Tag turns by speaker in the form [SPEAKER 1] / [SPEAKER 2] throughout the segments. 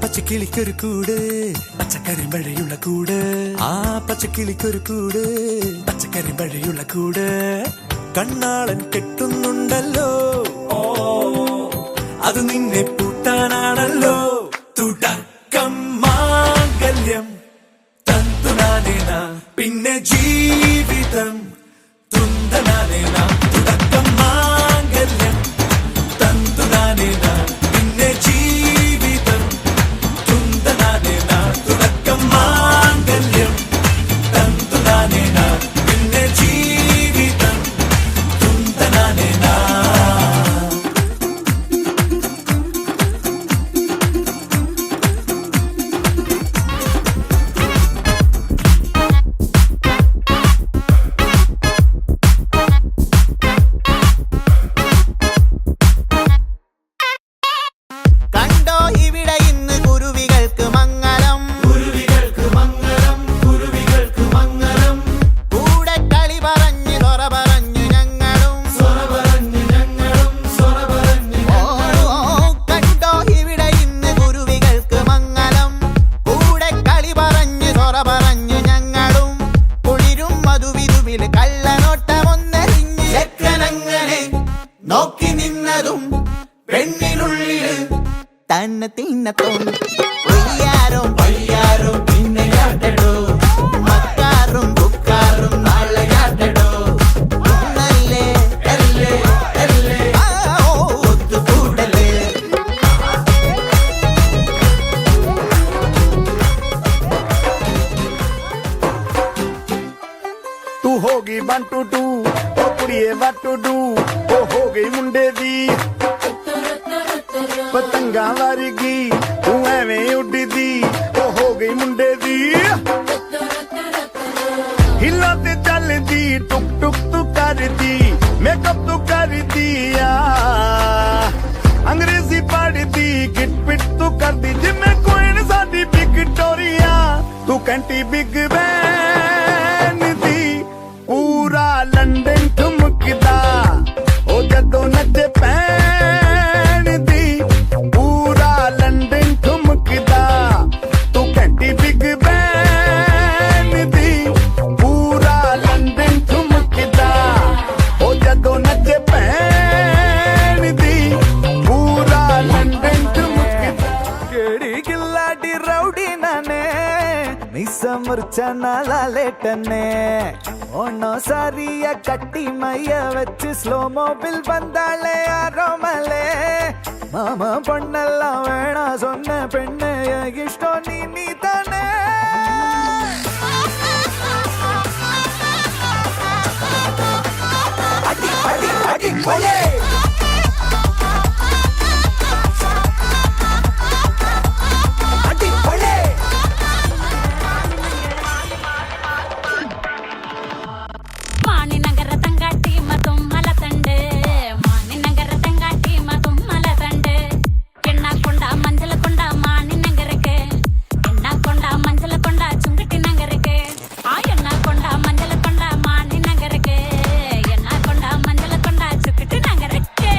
[SPEAKER 1] പച്ചക്കിളിക്കൊരു കൂട് പച്ചക്കറി മഴയുള്ള കൂട് ആ പച്ചക്കിളിക്കൊരു കൂട് പച്ചക്കറി മഴയുള്ള കൂട് കണ്ണാളൻ കെട്ടുന്നുണ്ടല്ലോ അത് നിന്നെ പൂട്ടാനാണല്ലോ തുടക്കം മാംഗല്യം തന്തുനാനേന പിന്നെ ജീവിതം തുന്തനാനേന തുടക്കം മാംഗല്യം തന്തുനാനേന പിന്നെ ജീവിതം തുന്തനാനേന തുടക്കം മാംഗല്യം തന്തുനാനേന പിന്നെ ജീവിതം തുന്തനാനേന.
[SPEAKER 2] നോക്കി നിന്നതും പെണ്ണിനുള്ളിൽ തന്നെ തിന്നത്തും വയ്യാരും വയ്യാരും പിന്നെ കാട്ടടോ മക്കാറും ബുക്കാറും നാളെ കാട്ടടോ നല്ലേ അല്ലേ അല്ലേ ഒത്തുകൂടലേ.
[SPEAKER 3] तू होगी 1 2 2 ओ कुड़िए what to do ओ हो गई मुंडे दी पतंगा वारगी तू एवें उड़दी ओ हो गई मुंडे दी हिला ते चलदी टुक टुक तू करदी मेकअप तू करदी अंग्रेजी पढ़दी गिट पिट तू करदी जिम्मे कोई साडी विक्टोरिया तू कैंटी बिग बैन दी पूरा लंदन ठुमकदा ओ जदों नचे पैन दी पूरा लंदन ठुमकदा तू कैंटी बिग बैन दी पूरा लंदन ठुमकदा ओ जदों नचे पैन दी पूरा लंदन ठुमकदा.
[SPEAKER 1] केड़ी गिल्लाडी रौडी नाने मिसा मुर्चा नाला लेटने ओनो सारिया कट्टी मैया वच्च स्लो मोबिल बंदाले यारो मले मामा पण्णल्ला वेणा सोन्ने पेण्णे इष्टो नी ताने अടി अടി अടി बोले
[SPEAKER 4] మంజల కొండ మాని నగరకే ఎన్నా కొండ మంజల కొండ చుక్కటి నగరకే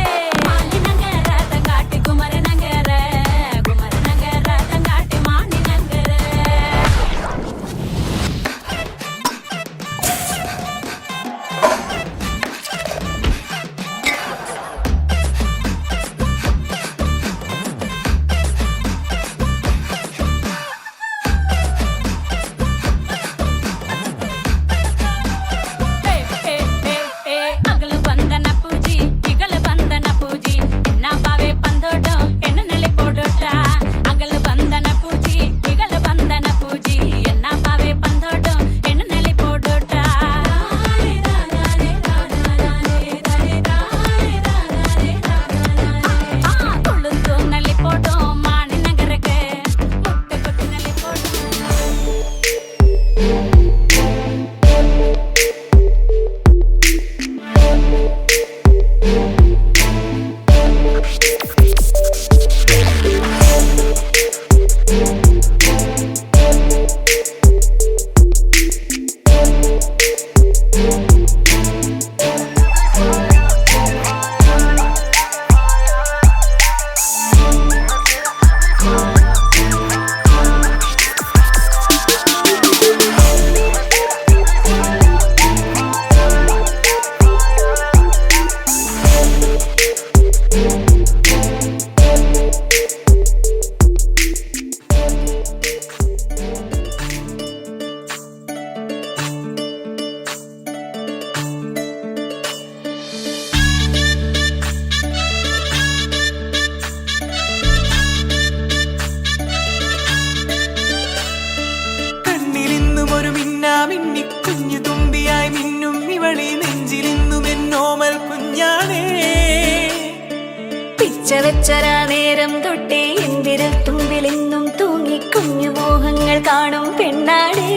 [SPEAKER 4] വെച്ചരാ നേരം തൊട്ടേ എന്തിരൽ തുമ്പിലെന്നും തൂങ്ങി കുഞ്ഞു മോഹങ്ങൾ കാണും പെണ്ണാടേ.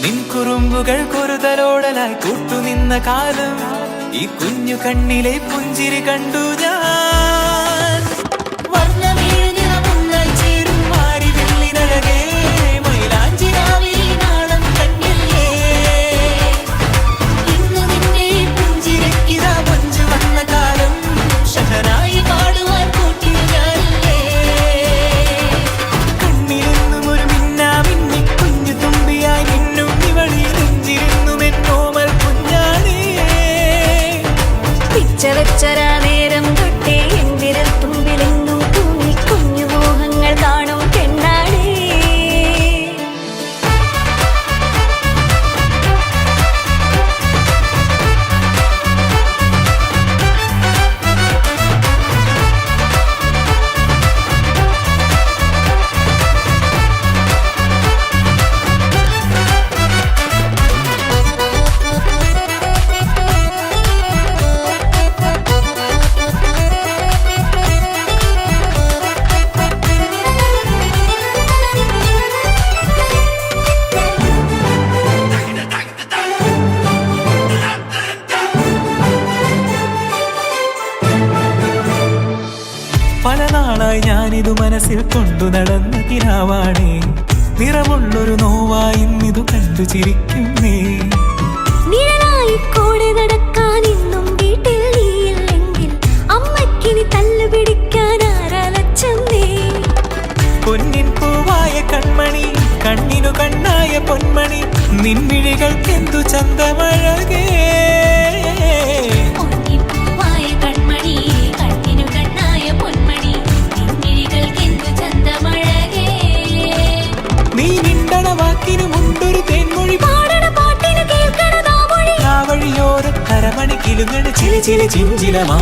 [SPEAKER 1] നിൻ കുറുമ്പുകൾ കുറുതലോടലായി കൂട്ടുനിന്ന കാലം ഈ കുഞ്ഞു കണ്ണിലെ പുഞ്ചിരി കണ്ടു ഞാൻ. വർണ്ണമേഴുനിറമുള്ളായി ചേരും മാരി വെള്ളിനഴകേ, മൈലാഞ്ചി രാവിൽ നാളം കണ്ണില്ലേ. ഇന്ന് നിന്നെ പുഞ്ചിരിക്കിതാ പൊഞ്ചു വന്ന കാലം, ഷഹനായി പാടുവാൻ കൂട്ടി ഞാനില്ലേ. കണ്ണിലെന്നും ഒരു മിന്നാ മിന്നി കുഞ്ഞു തുമ്പിയായി മിന്നും ഇവളിൽ നെഞ്ചിരുന്നും എന്നോമൽ കുഞ്ഞാണേ.
[SPEAKER 4] പിച്ച വെച്ചരാ നേരം തൊട്ടേ എന്തിരൽ തുമ്പിലെന്നും തൂങ്ങി കുഞ്ഞു മോഹങ്ങൾ കാണും പെണ്ണാടേ.
[SPEAKER 1] പല നാളായി ഞാനിതു മനസ്സിൽ കൊണ്ടു നടന്ന കിനാവാണേ. നിറമുള്ളൊരു നോവായി ഇന്നിതു കണ്ടു ചിരിക്കുന്നേ.
[SPEAKER 4] നിഴലായി കൂടെ നടക്കാൻ ഇന്നും വീട്ടിൽ നീയില്ലെങ്കിൽ അമ്മയ്ക്കിനി തല്ലു പിടിക്കാൻ ആരാലച്ചമ്മേ.
[SPEAKER 1] പൊന്നിൻ പൂവായ കൺമണി, കണ്ണിനു കണ്ണായ പൊന്മണി, നിൻമിഴികൾക്കെന്തു ചന്തമഴകേ.
[SPEAKER 4] പൂവായ കൺമണി, കണ്ണിനു കണ്ണായ പൊന്മണി, നിൻമിഴികൾക്കെന്തു ചന്തമഴകേ.
[SPEAKER 1] നീ മിണ്ടണ വാക്കിനു മുണ്ടൊരു തേൻമൊഴി,
[SPEAKER 4] പാടണ പാട്ടിനു കേൾക്കണ നാമൊഴി,
[SPEAKER 1] ആ വഴിയോര കരമണി കിലുങ്ങണ ചിലി ചിലി ചിഞ്ചിലമാ.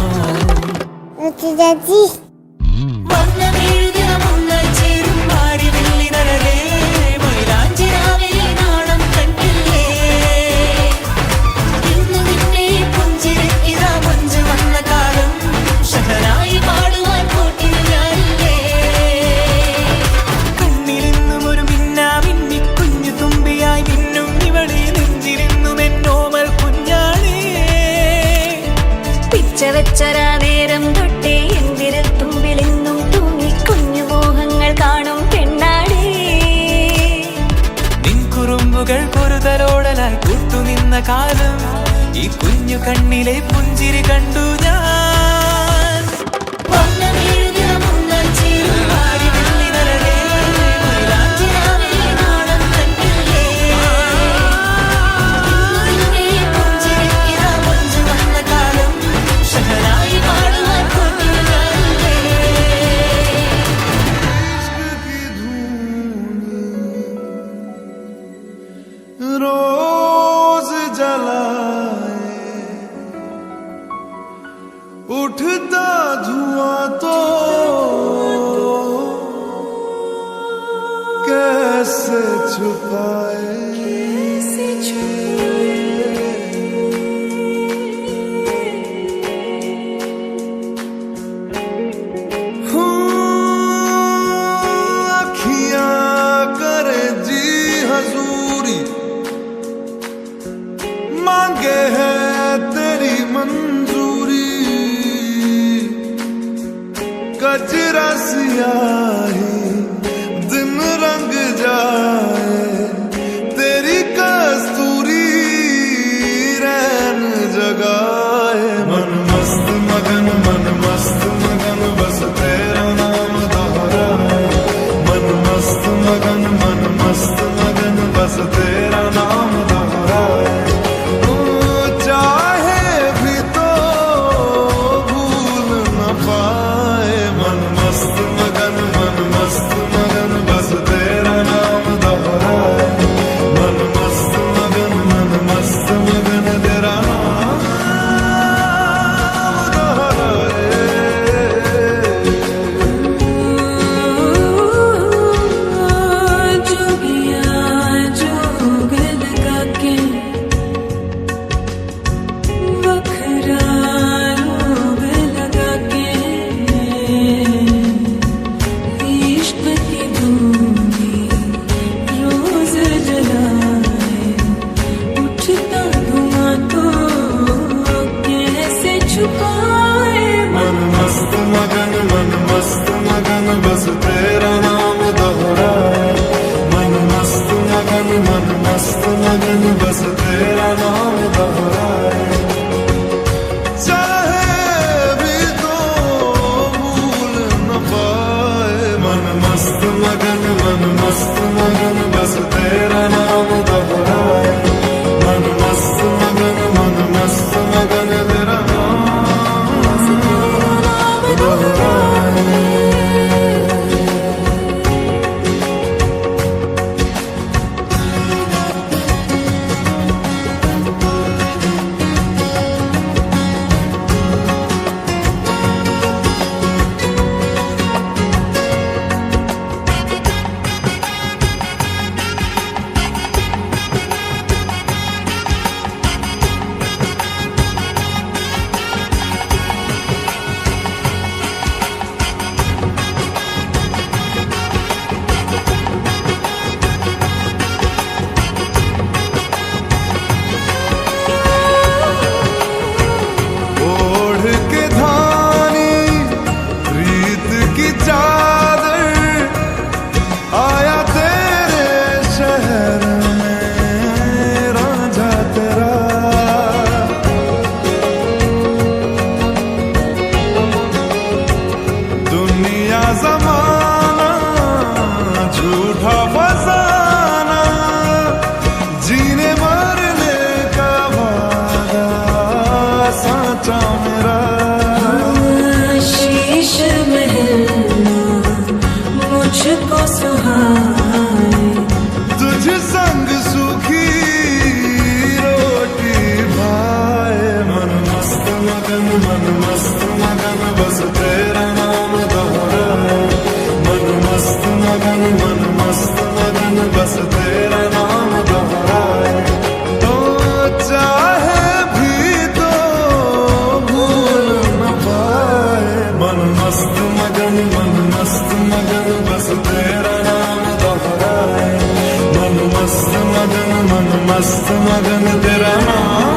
[SPEAKER 1] വർണ്ണമേഴുനിറമുള്ളായി ചേരും മാരി വെള്ളിനഴകേ, മൈലാഞ്ചി രാവിൽ നാളം കണ്ണില്ലേ. ഇന്ന് നിന്നെ പുഞ്ചിരിക്കിതാ പൊഞ്ചു വന്ന കാലം, ഷഹനായി പാടുവാൻ കൂട്ടിന് ഞാനില്ലേ. കണ്ണിലെന്നും ഒരു മിന്നാ മിന്നി കുഞ്ഞു തുമ്പിയായി മിന്നും ഇവളിൽ നെഞ്ചിരുന്നും എന്നോമൽ കുഞ്ഞാണേ.
[SPEAKER 4] പിച്ച വെച്ചരാ നേരം തൊട്ടേ എന്തിരൽ തുമ്പിലെന്നും തൂങ്ങി കുഞ്ഞു മോഹങ്ങൾ കാണും പെണ്ണാടേ.
[SPEAKER 1] നിൻ കുറുമ്പുകൾ കുറുതലോടലായി കൂട്ടുനിന്ന കാലം ഈ കുഞ്ഞു കണ്ണിലെ പുഞ്ചിരി കണ്ടു ഞാൻ. വർണ്ണമേഴുനിറമുള്ളായി ചേരും മാരി വെള്ളിനഴകേ, മൈലാഞ്ചി രാവിൽ നാളം കണ്ണില്ലേ. ഇന്ന് നിന്നെ പുഞ്ചിരിക്കിതാ പൊഞ്ചു വന്ന കാലം, ഷഹനായി പാടുവാൻ കൂട്ടിന് ഞാനില്ലേ.
[SPEAKER 3] रोज जलाए उठता धुआं तो कैसे छुपाए. अखियां करे जी हजूरी, मांगे है तेरी मंजूरी. कजरा सियाही दिन रंग जाए, तेरी कस्तूरी रैन जगाए. मन मस्त मगन बस तेरा नाम दोहराए. मन मस्त मगन बस तेरा नाम दोहराए. चाहे भी तो भूल न पाए. मन मस्त मगन बस तेरा नाम दोहराए.
[SPEAKER 5] बस तेरा नाम दोहराए मन मस्त मगन बस तेरा नाम दोहराए चाहे भी तो भूल न पाए मन मस्त मगन बस तेरा नाम दोहराए मन मस्त मगन तेरा नाम दोहराए ज़माना झूठा फसाना जीने मरने का वादा साचा मेरा
[SPEAKER 4] शीश महल मुझको सुहाए
[SPEAKER 5] तुझ संग सूखी रोटी भाए मन मस्त मगन बस तेरा नाम दोहराए मन मस्त मगन बस तेरा नाम दोहराए तो चाहे भी तो भूल न पाए मन मस्त मगन बस तेरा नाम दोहराए मन मस्त मगन तेरा नाम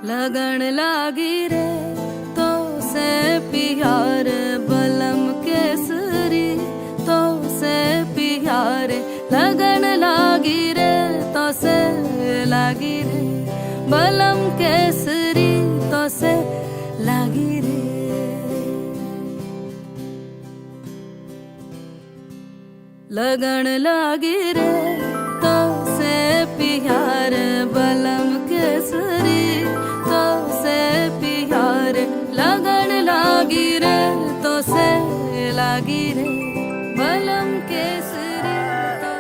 [SPEAKER 4] लगन लागी रे तो से प्यार बलम केसरी तो से प्यार लगन लागी रे तो से लागी रे बलम केसरी तो से लागी रे लगन लागी रे तो से प्यार बलम केसरी तो से प्यार लगन लागी रे तो से लागी रे बलम केसरी तो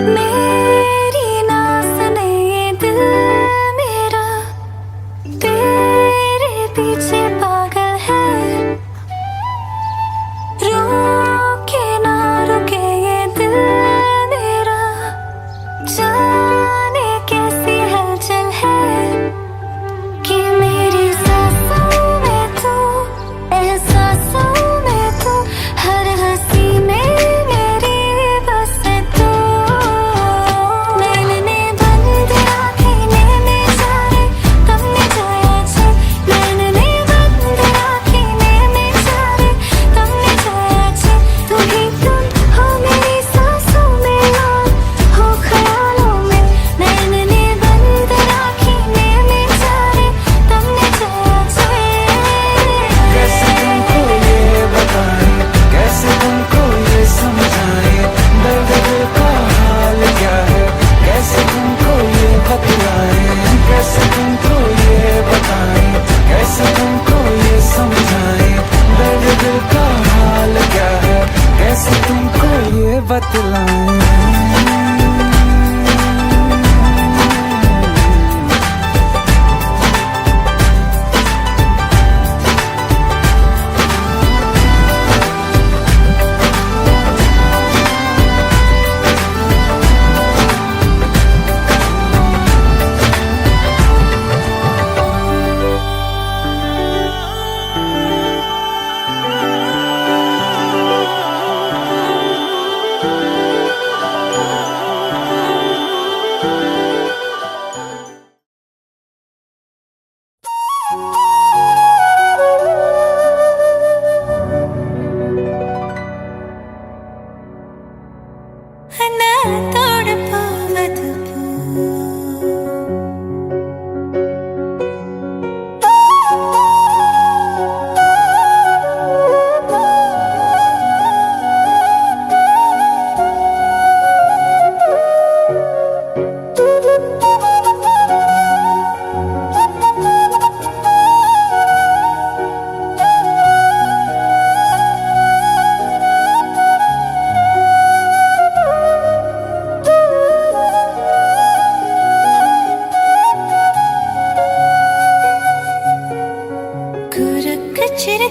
[SPEAKER 6] मेरी नाज़ ने ये दिल मेरा तेरे पीछे पागल है रुके ना रुके ये दिल मेरा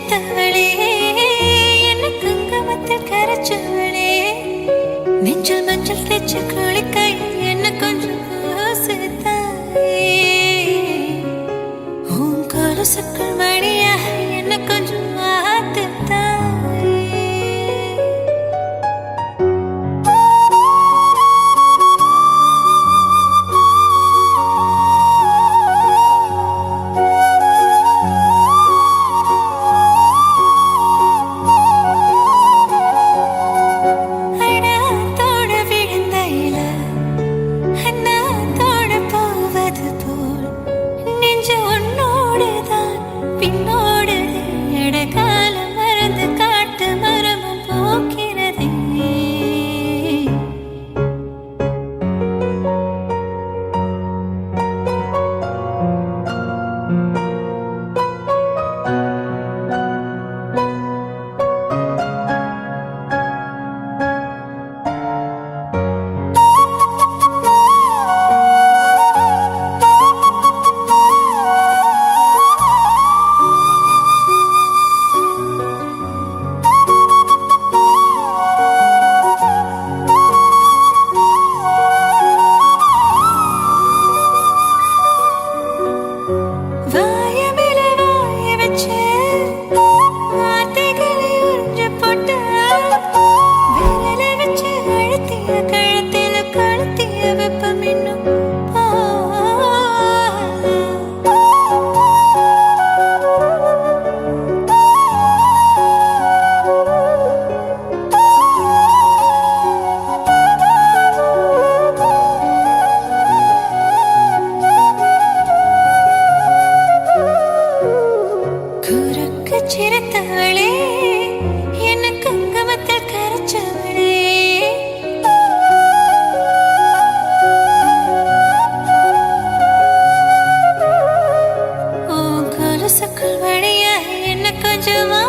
[SPEAKER 4] ചിരിത്തവളേ എന്നെ കുങ്കുമത്തിൽ കരച്ചവളേ നെഞ്ചിൽ മഞ്ചൽ തെച്ച് കുളിക്കൈ എന്നെ കൊഞ്ചം കൊലുസുക്കൾ മണിയാ എന്നെ കൊഞ്ചം ചിരിത്തവളേ എന്നെ കുങ്കുമത്തിൽ കരച്ചവളേ ഓ കൊലുസുക്കൾ വഴിയായി എന്നെ കൊഞ്ചമാ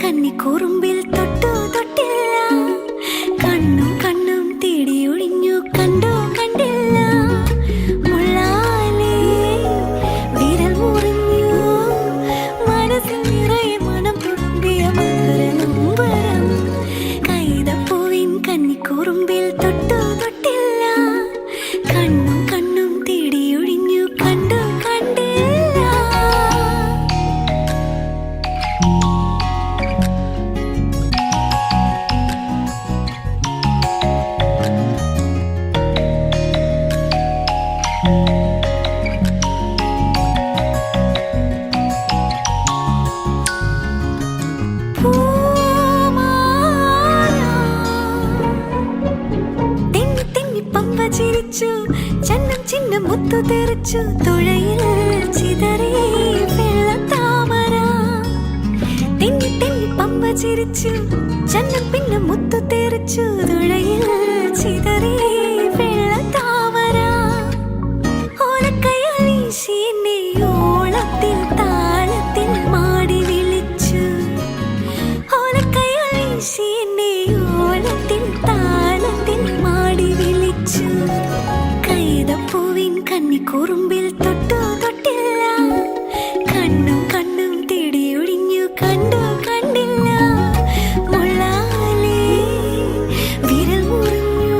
[SPEAKER 4] കണ്ണിക്കൂറുമ്പിൽ തൊട്ടു തൊട്ടില്ല കണ്ണും കണ്ണും തേടി ഒളിഞ്ഞു കണ്ടു കണ്ടില്ല മുള്ളാലേ വിരൽ മുറിഞ്ഞു മനസ്സിൽ നിറയെ മണം തുളുമ്പിയ മധുരനൊമ്പരം കൈതപ്പൂവിൻ കണ്ണിക്കൂറുമ്പിൽ തൊട്ടു തൊട്ടില്ല കണ്ണും കണ്ണും തേടി ഒളിഞ്ഞു കണ്ടു കണ്ടില്ല ചിരിച്ചു ചന്നം ചിഹ്നം മുത്തു തെറിച്ചു തുഴയിൽ ചിതറി വെള്ളത്താമര തെന്നി തെന്നി പമ്പ ചിരിച്ചു ചന്നം പിന്നെ മുത്തു തെറിച്ചു തുഴയിൽ ചിതറി വെള്ളത്താമര ഓലക്കയ്യാൽ വീശി എന്നെ ഓളത്തിൽ താളത്തിൽ മാടി വിളിച്ചു ഓല തുമ്പിൽ തൊട്ടു തൊട്ടില്ല കണ്ണും കണ്ണും തേടി ഒഴിഞ്ഞു കണ്ടു കണ്ടില്ല മുള്ളാലേ വിരൽ മുറിഞ്ഞു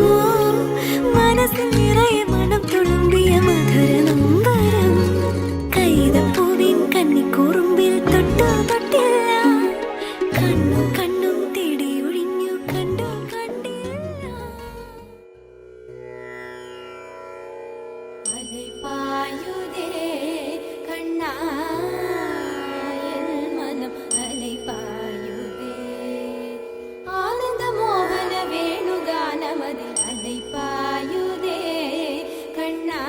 [SPEAKER 4] മനസ്സിൽ നിറയെ മണം തുളുമ്പിയ മധുര നൊമ്പരം കൈതപ്പൂവിൻ കന്നിക്കുറുമ്പിൽ തൊട്ടു തൊട്ടില്ല കണ്ണും കണ്ണും തേടി ഒഴിഞ്ഞു കണ്ടു കണ്ടില്ല അലൈപായുതേ കണ്ണായൽ മനം അലൈപായുതേ ആനന്ദമോഹന വേണുഗാനമതിൽ അലൈപായുതേ കണ്ണായൽ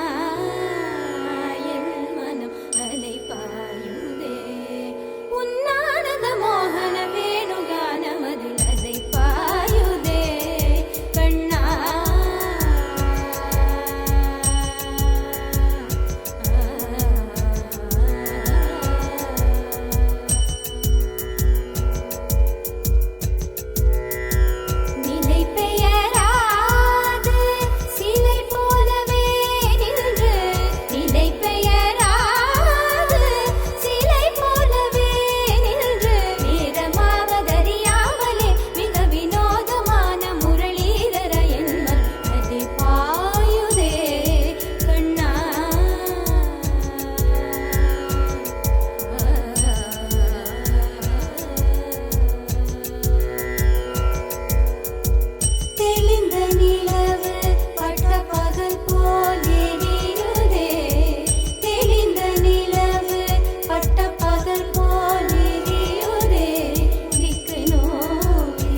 [SPEAKER 4] മനം അലൈപായുതേ ഉന്നാനന്ദമോഹന വേണുഗാനമതിൽ അലൈപായുതേ കണ്ണാ நிலை பெயராது சிலை போலவே நின்று நிலை பெயராது சிலை போலவே நின்று வேதமாவதறியாமலே மிக வினோதமான முரளீதர என்மன் அதை பாயுதே கண்ணா தெளிந்த நிலவு பட்ட பகல் போல் எரியுதே தெளிந்த நிலவு பட்ட பகல் போல் எரியுதே திக்கு நோக்கி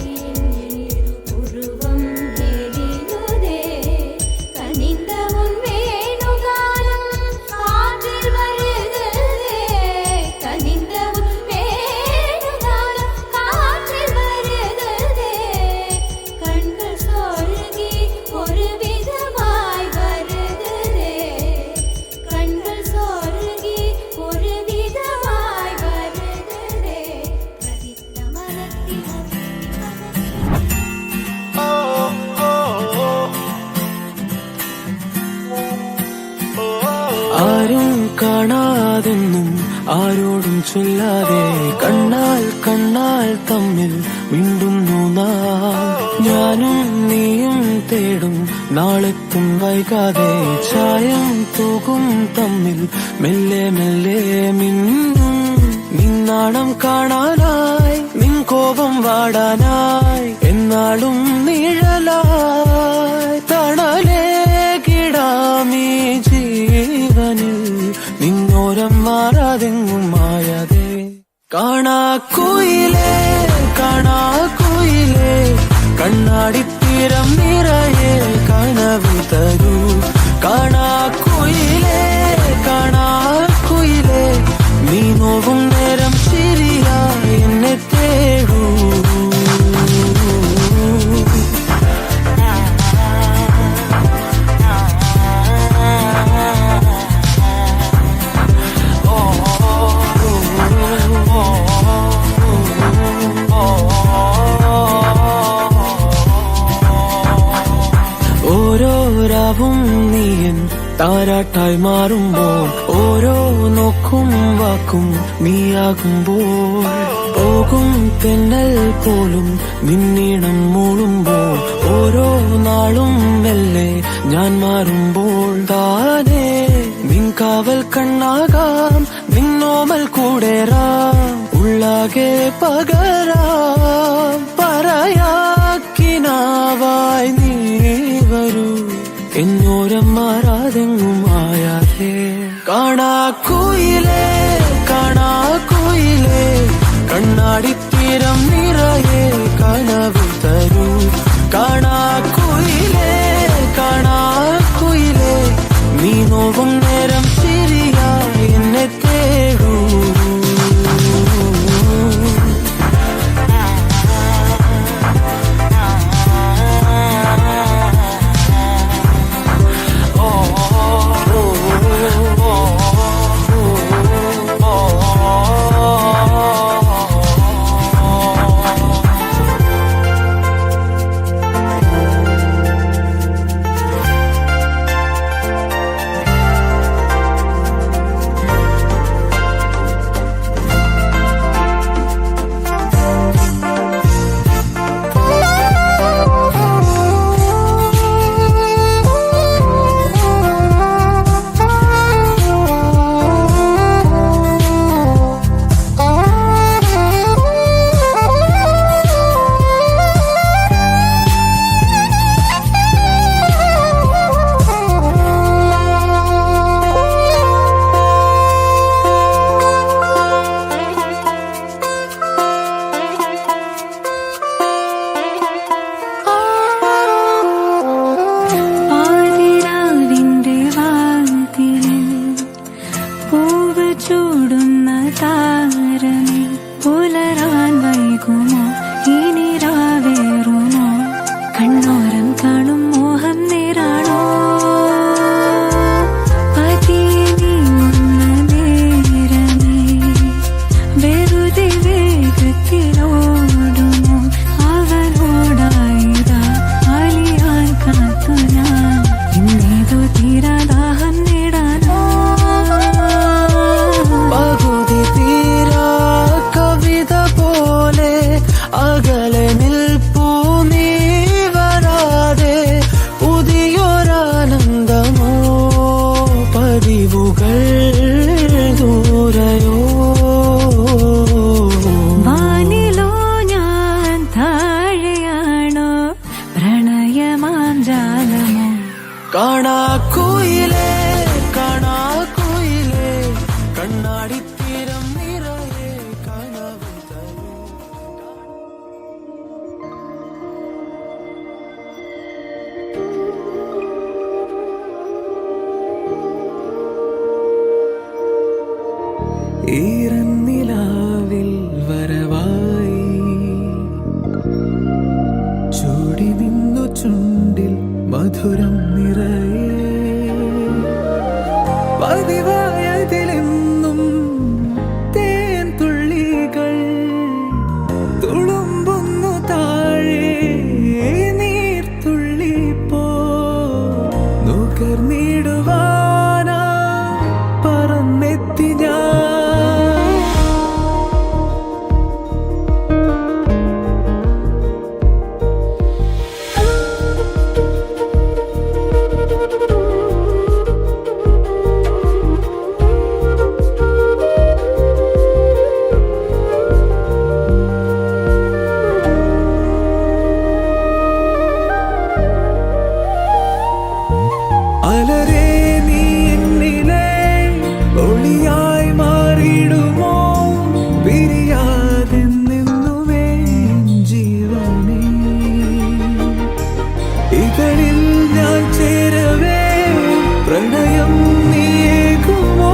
[SPEAKER 4] உருவம் எரியுதே கனிந்த உன் வேணுகானம் காற்றில் வருகுதே கனிந்த உன் வேணுகானம் காற்றில் வருகுதே கண்கள் சொருகி ஒரு விதமாய் வருகுதே கண்கள் சொருகி ஒரு விதமாய் வருகுதே கதித்த மரத்தில்
[SPEAKER 1] ആരും കാണാതെന്നും ആരോടും ചൊല്ലാതെ കണ്ണാൽ കണ്ണാൽ തമ്മിൽ മിണ്ടുന്നു നാം ഞാനും നീയും തേടും നാളെത്തും വൈകാതെ ചായം തൂകും തമ്മിൽ മെല്ലെ മെല്ലെ മിന്നും നിന്നാണം കാണാനായി നിൻ കോപം വാടാനായി എന്നാളും നിഴലായി തണലേ കിടാമീ ജീവനിൽ നിന്നോരം മാറാതെങ്ങും മായാതെ കാണാക്കുയിലേ കാണാക്കുയിലേ കണ്ണാടിത്തീരം നിറയെ കനവ് തരൂ കാണാക്കുയിലേ കാണാക്കുയിലേ നീ നോവും നേരം ശരിയായി എന്നെ തേടൂ ഓരോ രാവും നീയൻ താരാട്ടായി മാറുമ്പോൾ ഓരോ നോക്കും വാക്കും നീയാകുമ്പോൾ പോകും തെന്നൽ പോലും നിന്നീണം മൂളുമ്പോൾ ഓരോ നാളും മെല്ലെ ഞാൻ മാറുമ്പോൾ താനേ നിൻ കാവൽ കണ്ണാകാം നിന്നോമൽ കൂടേറാം ഉള്ളാകെ പകരാം പറയാക്കിനാവായി നീ വരൂ എന്നോരം മാറാതെങ്ങും ആയാതെ കാണാക്കുയിലേ കാണാക്കുയിലേ കണ്ണാടിത്തീരം നിറയെ കനവ് തരൂ കാണാക്കുയിലേ കാണാക്കുയിലേ നീ നോവും നേരം ശരിയായി എന്നെ തേടൂ
[SPEAKER 6] ചൂടുന്ന താരമേ പുലരാൻ വൈകുമോ ഇനി രാവേറുമോ കണ്ണോരം കാണും മോഹം നേരാണോ പതിയെ നീങ്ങുന്ന നേരമേ വെറുതെ വേഗത്തിലോടുമോ അവനോടായിതാ അലിയാൻ കാത്തു ഞാൻ ഇന്നേതോ തീരാദാഹം നേടാനോ
[SPEAKER 1] പകുതി തീരാ കവിത പോലെ അകലെ നിൽപ്പൂ നീ വരാതെ പുതിയൊരാനന്ദമോ പതിവുകൾ ദൂരയോ
[SPEAKER 6] വാനിലോ ഞാൻ താഴെയാണോ പ്രണയമാം ജാലമോ
[SPEAKER 1] കാണാക്കുയിലേ കാണാക്കുയിലേ കണ്ണാടിത്തീരം നിറയെ കനവ് തരൂ. ഈറന്നിലാവിൽ വരവായി ചൂടി നിന്നു ചുണ്ടിൽ മധുരം നിറയെ പതിവായതിലെന്നും തേൻ തുള്ളികൾ തുളുമ്പുന്നു താഴെ നീർത്തുള്ളി പോ നുകർന്നിടുവാനാ പറന്നെത്തി ഞാൻ അലരേ നീ എന്നിലെ ഒളിയായി മാറിയിടുമോ പിരിയാതെ നിന്നുമേ ജീവനേ ഇതളിൽ ഞാൻ ചേരവേ പ്രണയം നീയേകുമോ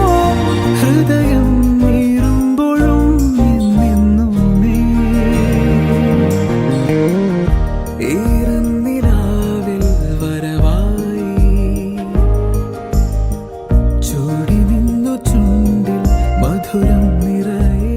[SPEAKER 1] ഹൃദയം നീറുമ്പോഴും എന്നെന്നുമേ ഈറന്നിലാവിൽ വരവായി ചൂടി നിന്നു ചുണ്ടിൽ മധുരം നിറയെ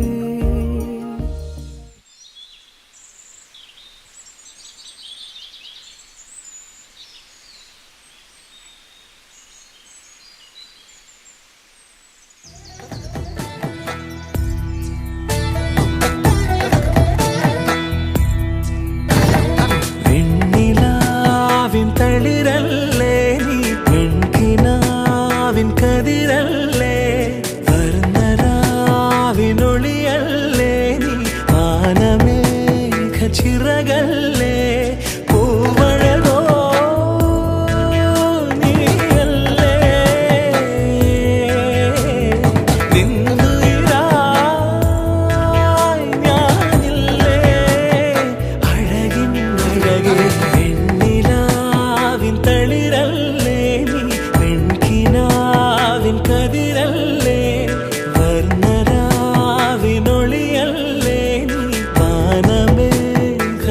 [SPEAKER 1] വെണ്ണിലാവിൻ തളിരല്ലേ നീ പെൺകിനാവിൻ കതിരല്ലേ വർണ്ണരാവിനൊളിയല്ലേ നീ ആനമേഘ ചിറകല്ലേ പൂവഴലോ നീയല്ലേ നിന്നുയിരായി ഞാനില്ലേ അഴകിൻ അഴകേ വെണ്ണിലാവിൻ തളിരല്ലേ നീ പെൺകിനാവിൻ കതിരല്ലേ വർണ്ണരാവിനൊളിയല്ലേ നീ വാനമേഘ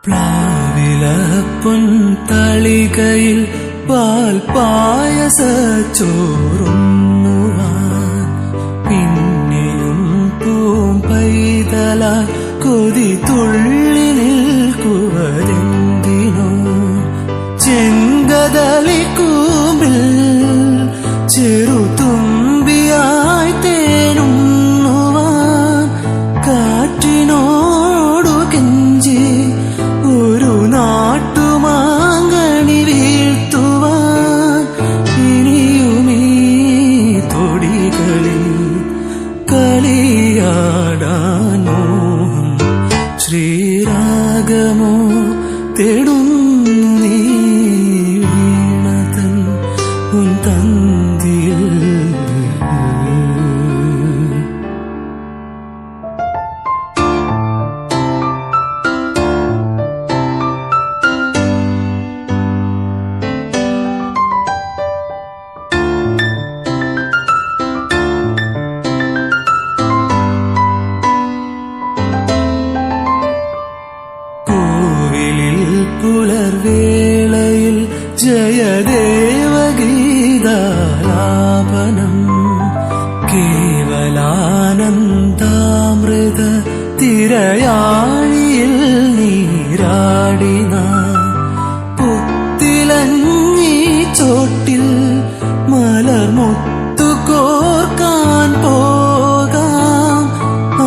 [SPEAKER 1] പ്ലാവില പൊൻതളികയിൽ പാൽപായസ ചോറുണ്ണുവാൻ പിന്നെയും പൂമ്പൈതലാൽ കൊതി തുള്ളി നിൽക്കുവരെന്തിനോ ചെങ്കദളി കൂമ്പിൽ ചെറുതുമ്പിയായി തേനുണ്ണുവാൻ കാറ്റിനോടു കെഞ്ചി ഒരു നാട്ടുമാങ്കണി വീഴ്ത്തുവാൻ ഇനിയുമീ തൊടികളിൽ കളിയാടാൻ മോഹം ശ്രീരാഗമോ തേടുന്നു നീ വീണതൻ ഉൻ തന്തിയിൽ കോവിലിൽ പുലർവേളയിൽ ജയദേവഗീതാലാപനം കേവലാനന്ദാമൃത തിരയാഴിയിൽ നീരാടിന പുത്തിലഞ്ഞി ചോട്ടിൽ മലർമുത്തു കോർക്കാൻ പോകാം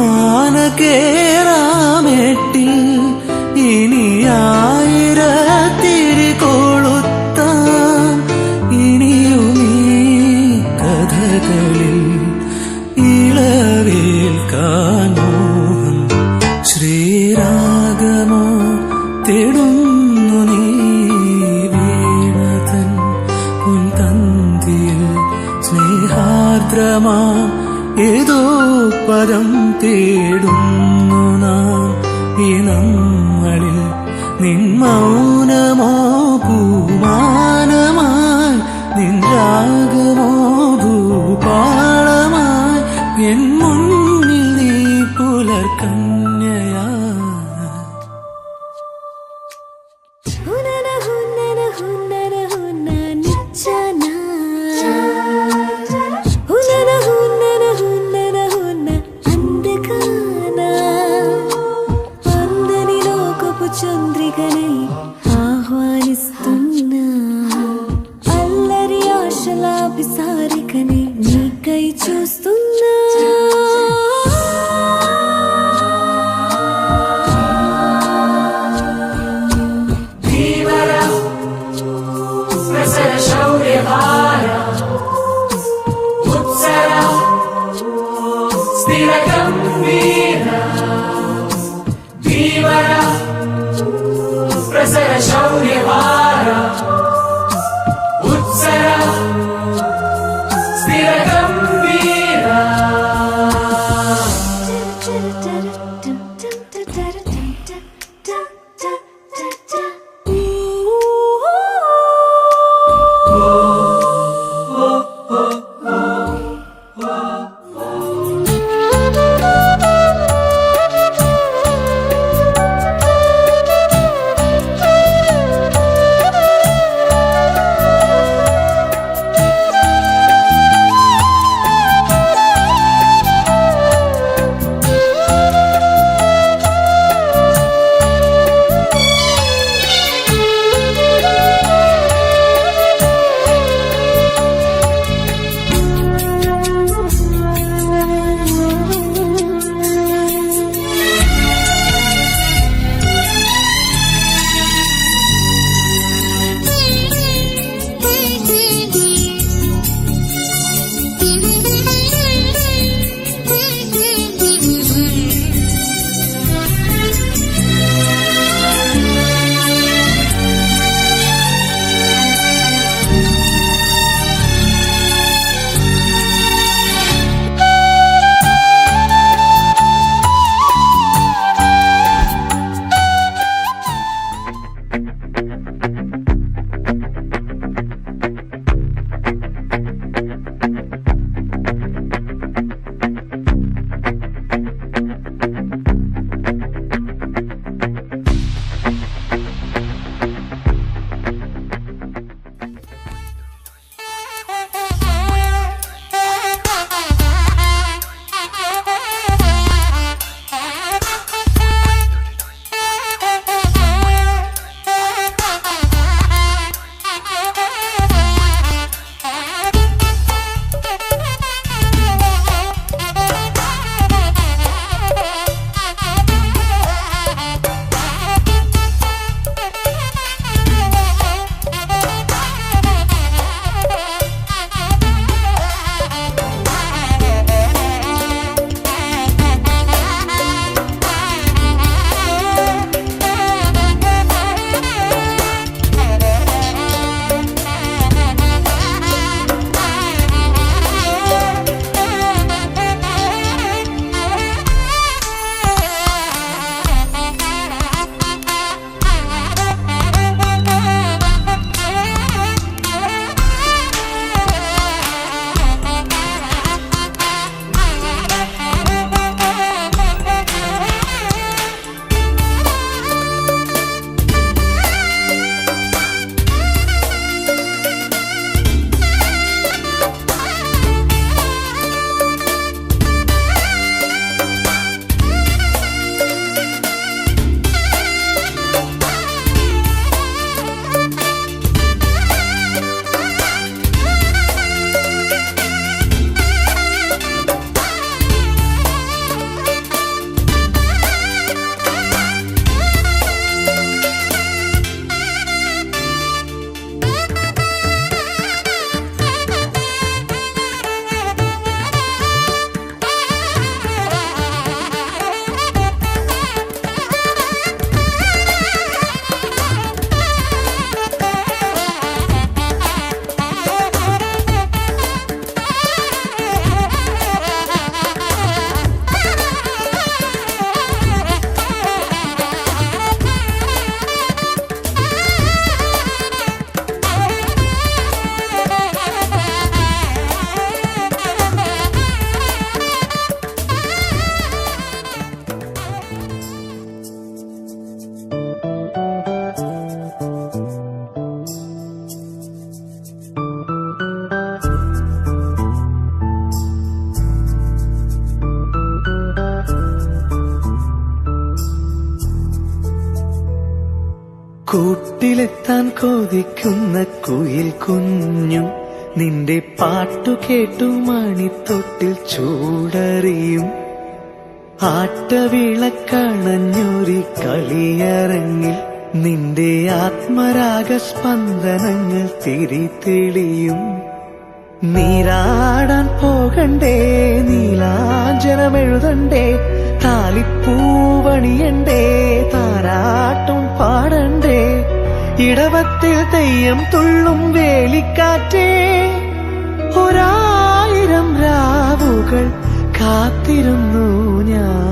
[SPEAKER 1] ആന കേറാമെട്ടിൽ ഇനി ആയിരത്തിരി കൊളുത്താം ഇനിയുമീ കഥകളിൽ ഇളവേൽക്കാൻ മോഹം ശ്രീരാഗമോ തേടുന്നു നീ വീണതൻ ഉൻ തന്തിയിൽ സ്നേഹാർദ്രമാ ഏതോ പദം തേടുന്നു നാം ഈ നമ്മളിൽ നിൻ മൗനമോ പൂമാനമായി നിൻ രാഗമോ ഭൂപാളമായി എൻ മുന്നിൽ നീ പുലർകന്യയാ
[SPEAKER 4] ഹുനന ഹുനന ഹുനന ഹുന നിച്ചന ഹുനന ഹുനന ഹുനന ഹുന അന്ധകാന అందరిలోకపు చంద్రికనై ఆహ్వానిస్తున్నా అల్లరి ఆశల పిసారికని నీకై చూస్తున్నా
[SPEAKER 1] കൂട്ടിലെത്താൻ കൊതിക്കുന്ന കുയിൽ കുഞ്ഞും നിന്റെ പാട്ടു കേട്ടു മണിത്തൊട്ടിൽ ചൂടറിയും ആട്ടവിളക്കണഞ്ഞൊരി കളിയരങ്ങിൽ നിന്റെ ആത്മരാഗ സ്പന്ദനങ്ങൾ തിരിതെളിയും നീരാടാൻ പോകണ്ടേ നീലാഞ്ജനമെഴുതണ്ടേ താലിപ്പൂവണിയണ്ടേ താരാട്ടും പാടണ്ടേ ഇടവത്തിൽ തെയ്യം തുള്ളും വേലിക്കാറ്റേ ഒരായിരം രാവുകൾ കാത്തിരുന്നു ഞാൻ.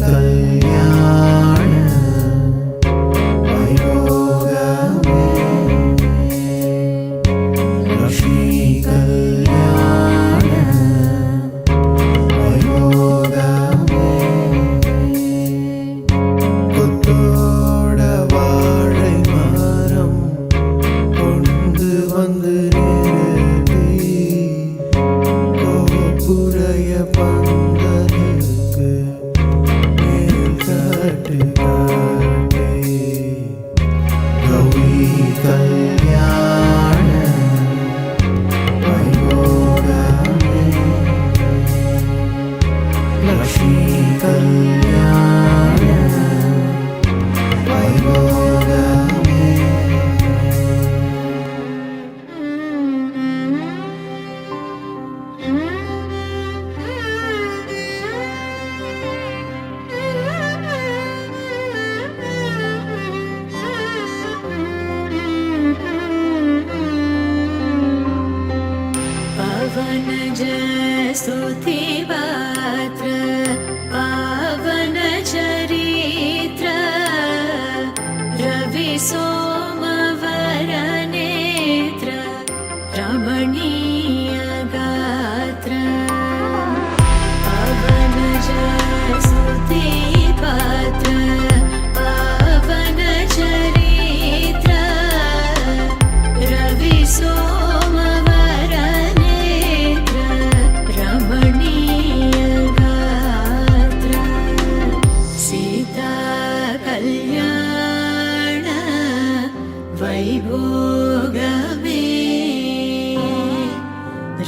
[SPEAKER 2] കല്യാണ വൈഭോഗമേ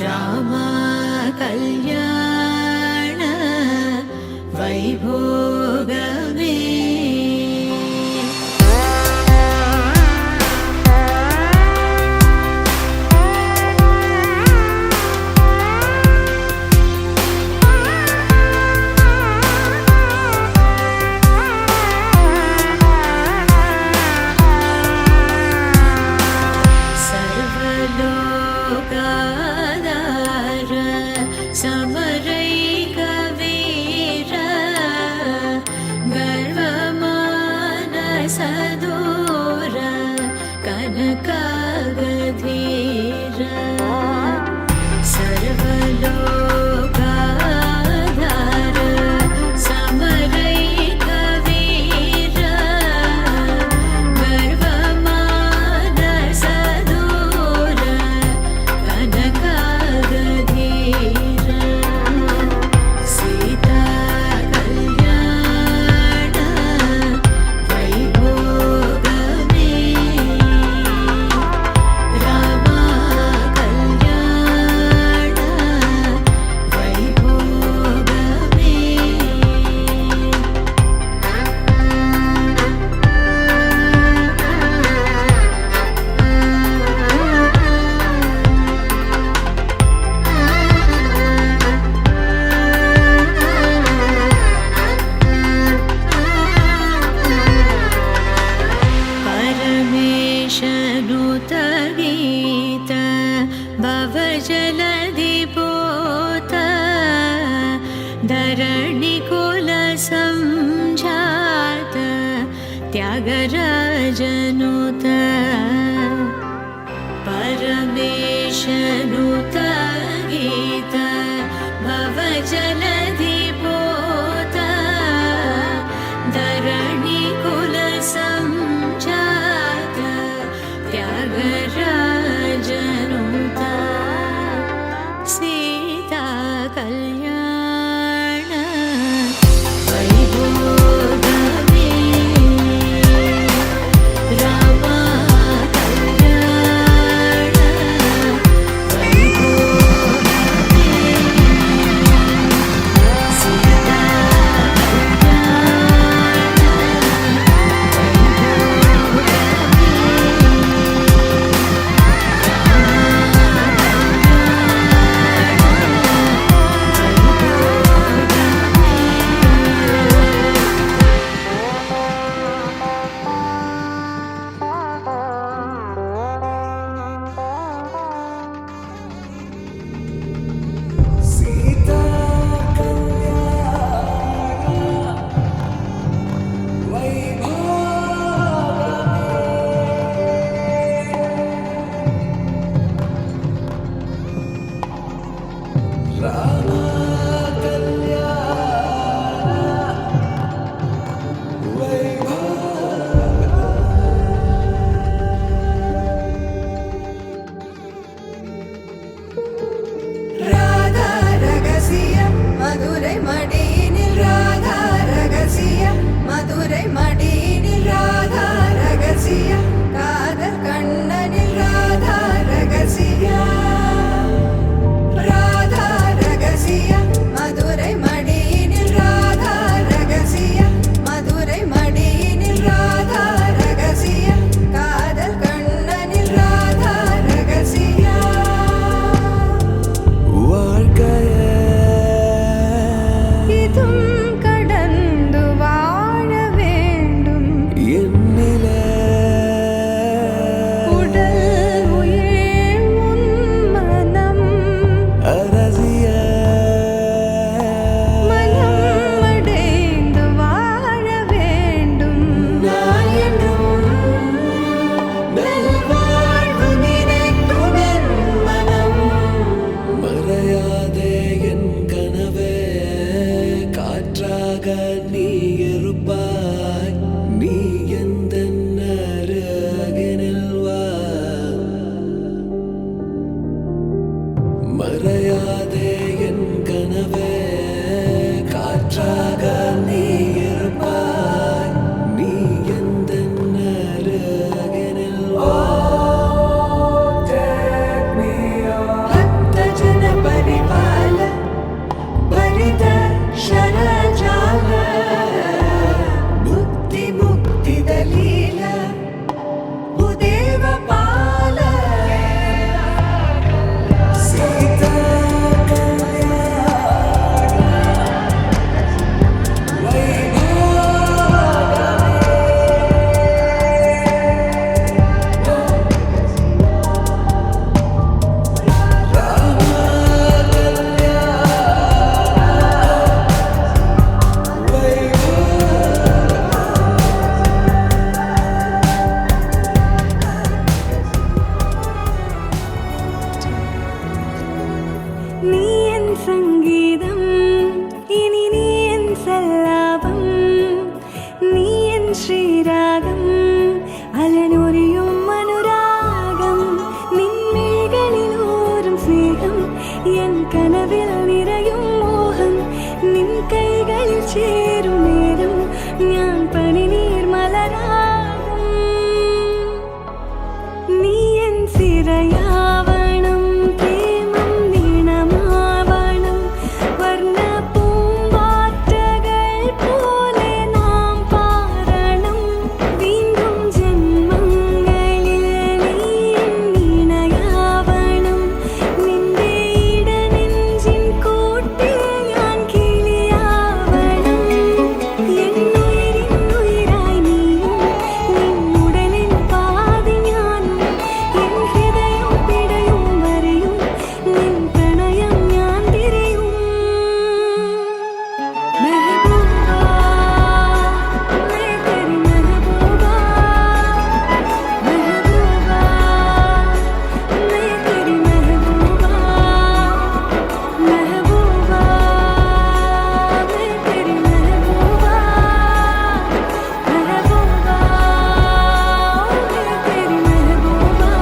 [SPEAKER 4] രാമ കല്യാണ വൈഭോഗമേ. त्यागराजनुत परमेशनुत गीत भवजलधिपोत धरणिकुलसञ्जात त्यागराजनुत सीता कल्याण वैभोगमे.
[SPEAKER 6] സംഗീതം ഇനി നീ എൻ സല്ലാപം നീ എൻ ശ്രീരാഗം അലനൊരിയും അനുരാഗം നിൻമിഴികളിലോരും സ്നേഹം എൻ കനവിൽ നിറയും മോഹം നിൻ കൈകളിൽ ചേരും നേരം ഞാൻ പനിനീർ മലരാകും നീ എൻ സിരയാവണം പ്രേമം നീണമാവണം വർണ്ണ പൂമ്പാറ്റകൾ പോലെ നാം പാറണം വീണ്ടും ജന്മങ്ങളിൽ നീ വീണയാവണം നിന്റെ ഇടനെഞ്ചിൻ കൂട്ടിൽ ഞാൻ കിളിയാവണം എന്നുയിരിന്നുയിരായി നീയും നിന്നുടലിൻ പാതി ഞാനും എൻ ഹൃദയം പിടയും വരെയും നിൻ പ്രണയം ഞാൻ തിരയും മെഹബൂബാ मैं तेरी महबूबा महबूबा मैं तेरी महबूबा महबूबा मैं तेरी महबूबा महबूबा मैं तेरी महबूबा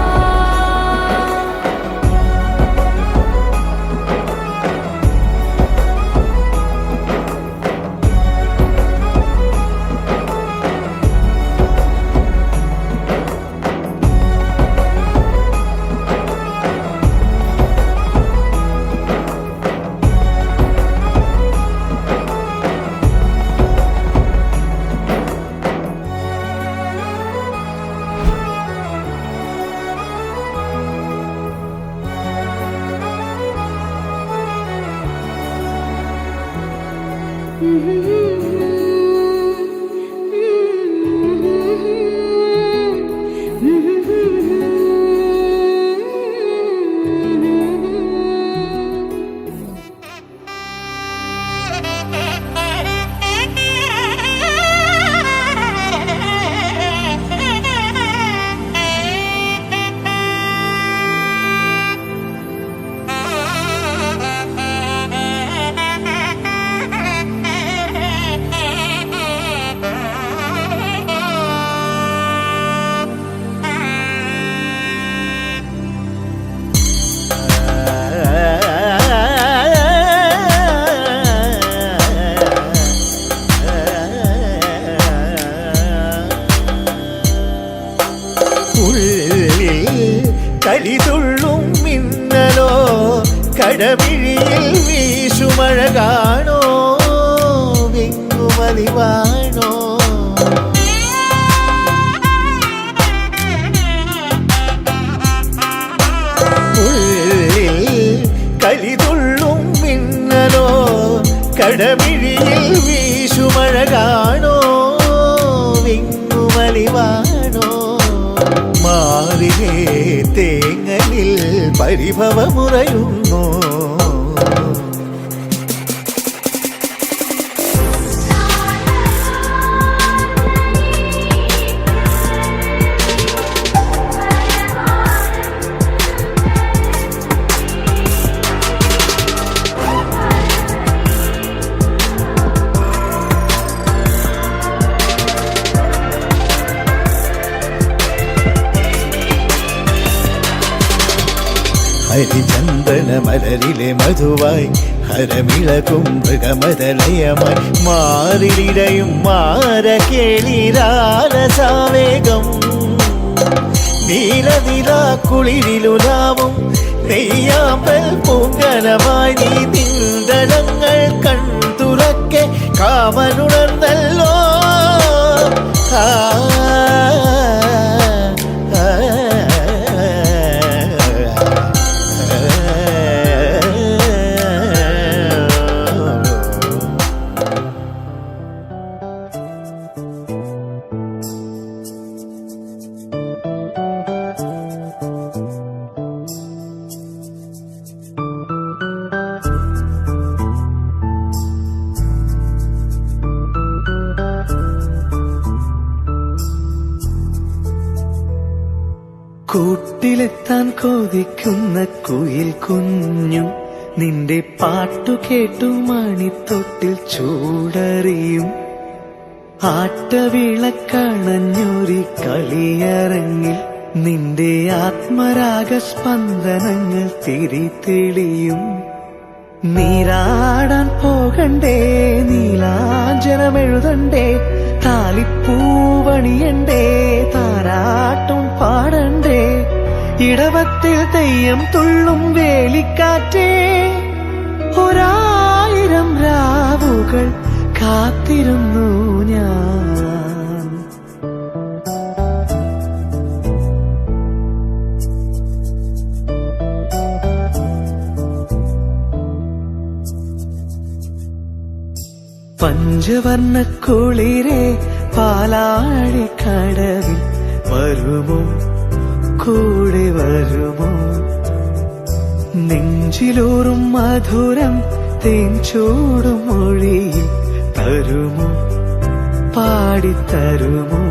[SPEAKER 1] ഉള്ളിൽ കരിതുള്ളും മിന്നലോ കടമിഴിയിൽ വീശുമഴ കാണോ വിങ്ങുമലിവാണോ ഉള്ളിൽ കരിതുള്ളും മിന്നലോ കടമിഴിയിൽ വീശുമഴ കാണോ വിങ്ങുമലിവാണോ മാറിലേ തേങ്ങലിൽ പരിഭവമുറയുന്നു ഹരിചന്ദന മലരിലെ മധുവായി ഹരമിളകും മൃഗമതലയമായി മാറിലിടയും മാര കേളിരാലസാവേഗം നീലനിലാ കുളിരിലുലാവും നെയ്യാമ്പൽ പൂങ്കനമായി നീ നിന്തളങ്ങൾ കൺതുറക്കെ കാവലുണർന്നല്ലോ കൂട്ടിലെത്താൻ കൊതിക്കുന്ന കുയിൽ കുഞ്ഞും നിന്റെ പാട്ടു കേട്ടു മണിത്തൊട്ടിൽ ചൂടറിയും ആട്ടവിളക്കണഞ്ഞൊരി കളിയരങ്ങിൽ നിന്റെ ആത്മരാഗ സ്പന്ദനങ്ങൾ തിരിതെളിയും. നീരാടാൻ പോകണ്ടേ, നീലാഞ്ജനമെഴുതണ്ടേ, താലിപ്പൂവണിയണ്ടേ, താരാട്ടും പാടണ്ടേ, ഇടവത്തിൽ തെയ്യം തുള്ളും വേലിക്കാറ്റേ, 1000 രാവുകൾ കാത്തിരുന്നു ഞാൻ. പഞ്ചവർണ്ണ കുളിരേ പാലാഴിക്കടവിൽ വരുമോ, കൂടെ വരുമോ, നെഞ്ചിലൂറും മധുരം തേൻ ചൂടും മൊഴിയിൽ തരുമോ, പാടിത്തരുമോ.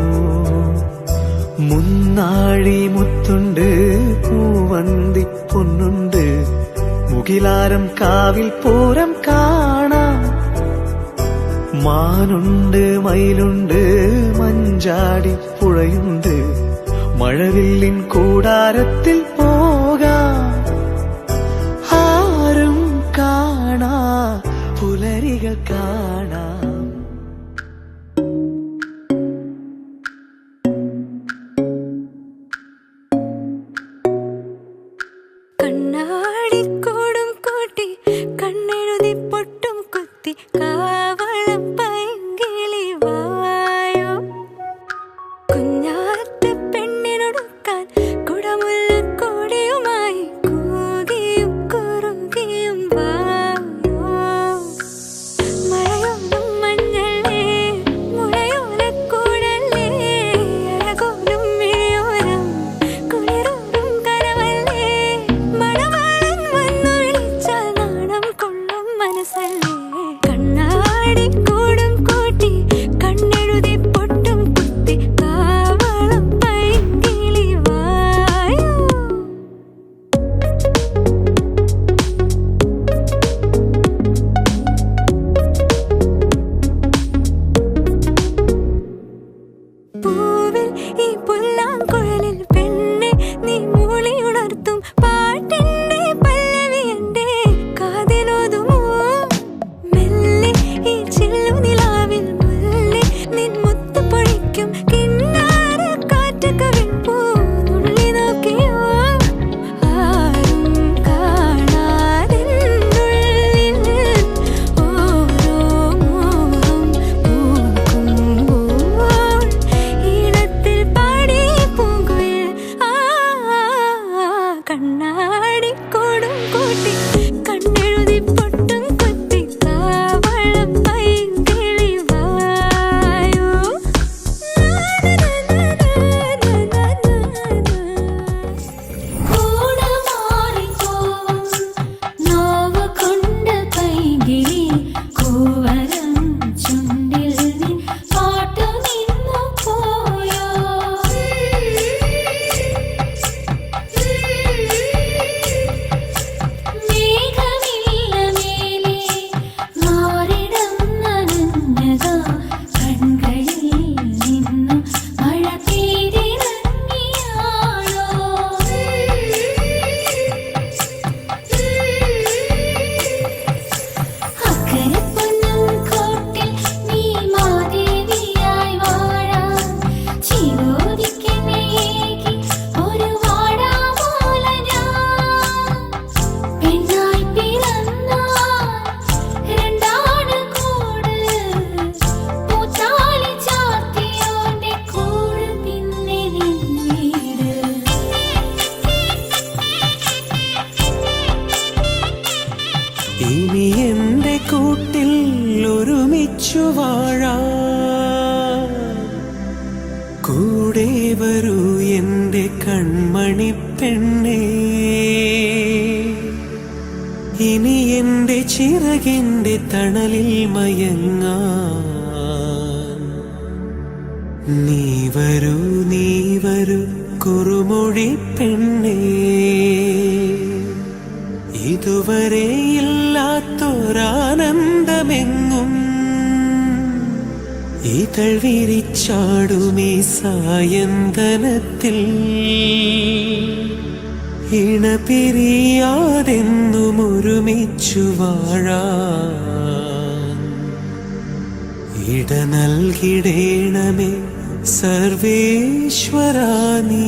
[SPEAKER 1] മുന്നാഴി മുത്തുണ്ട്, പൂവന്തി പൊന്നുണ്ട്, മുകിലാരം കാവിൽ പൂരം കാണാം. മാനുണ്ട്, മയിലുണ്ട്, മഞ്ചാടി പുഴയുണ്ട്, മഴവില്ലിൻ കൂടാരത്തിൽ പോകാം. ആരും കാണാ പുലരികൾ കാണാം.
[SPEAKER 4] കണ്ണാടിക്കൂടും കൂട്ടി കണ്ണെഴുതി പൊട്ടും കുത്തി കാവളം പൈങ്കിളി വായോ. കുഞ്ഞാറ്റ പെണ്ണിനൊടുക്കാൻ കുടമുല്ലക്കൊടിയുമായി കൂകിയും കുറുകിയും വായോ. മഴയൊന്നും മഞ്ഞളേ, മുളയോലക്കൂടല്ലേ, അഴകോലും മിഴിയോരം കുളിരോറും കനവല്ലേ, മണവാളൻ വന്നു വിളിച്ചാൽ നാണം കൊള്ളും മനസ്സല്ലേ. കണ്ണാടിക്കൂടും കൂട്ടി കണ്ണെഴുതി പൊട്ടും കുത്തി കാവളം പൈങ്കിളി വായോ. പൂവിൽ ഈ പുല്ലാങ്കുഴലിൽ പെണ്ണെ നീ മൂളിയുണർത്തും പാട്ടിന്റെ പല്ലവി എന്റെ കാതിലോതുമോ. മെല്ലെ ഈ ചില്ലുനിലാവിൽ മുല്ലേ നിൻ മുത്ത് പൊഴിക്കും കിന്നാര കാറ്റ് കവിൾ പൂനുള്ളി നോക്കിയോ. ആരും കാണാതെന്നുള്ളിൽ ഓരോ മോഹം പൂക്കുമ്പോൾ ഈണത്തിൽ പാടി പൂങ്കുയിൽ. കണ്ണാടിക്കൂടും കൂട്ടി കണ്ണെഴുതി പൊട്ടും കുത്തി കാവളം പൈങ്കിളി വായോ. നോവ് കൊണ്ട് പൈങ്കിളി കൂവരം ചുണ്ടിൽ നിൻ പാട്ടു നിന്നു പോയോ. മേഘമില്ല മേലെ മാറിടം നനഞ്ഞതോ, കൺകളിൽ നിന്നും മഴ പെയ്തിറങ്ങിയാണോ. അക്കരെ പൊന്നും കോട്ടിൽ നീ മാദേവിയായി വാഴാൻ ചിരോദിക്കെന്നേകി ഒരു വാടാമൂല ഞാൻ. പെണ്ണായി പിറന്നാൽ രണ്ടാണ് കൂട്, പൂത്താലി ചാർത്തിയോന്റെ കൂട് പിന്നെ നിൻ വീട്.
[SPEAKER 1] ഇനി എന്റെ കൂട്ടിൽ ഒരുമിച്ചു വാഴാം. കൂടെ വരൂ എന്റെ കൺമണി പെണ്ണേ. ഇനി എന്റെ ചിറകിന്റെ തണലിൽ മയങ്ങാൻ. നീ വരൂ, നീ വരൂ കുറുമൊഴി പെണ്ണേ. ഇതുവരെ ഇല്ലാത്തൊരാനന്ദമെങ്ങും ഇതൾ വിരിച്ചാടുമീ സായന്തനത്തിൽ ഇണപിരിയാതെന്നും ഒരുമിച്ചു വാഴാൻ ഇട നൽകിടേണമേ സർവേശ്വരാ നീ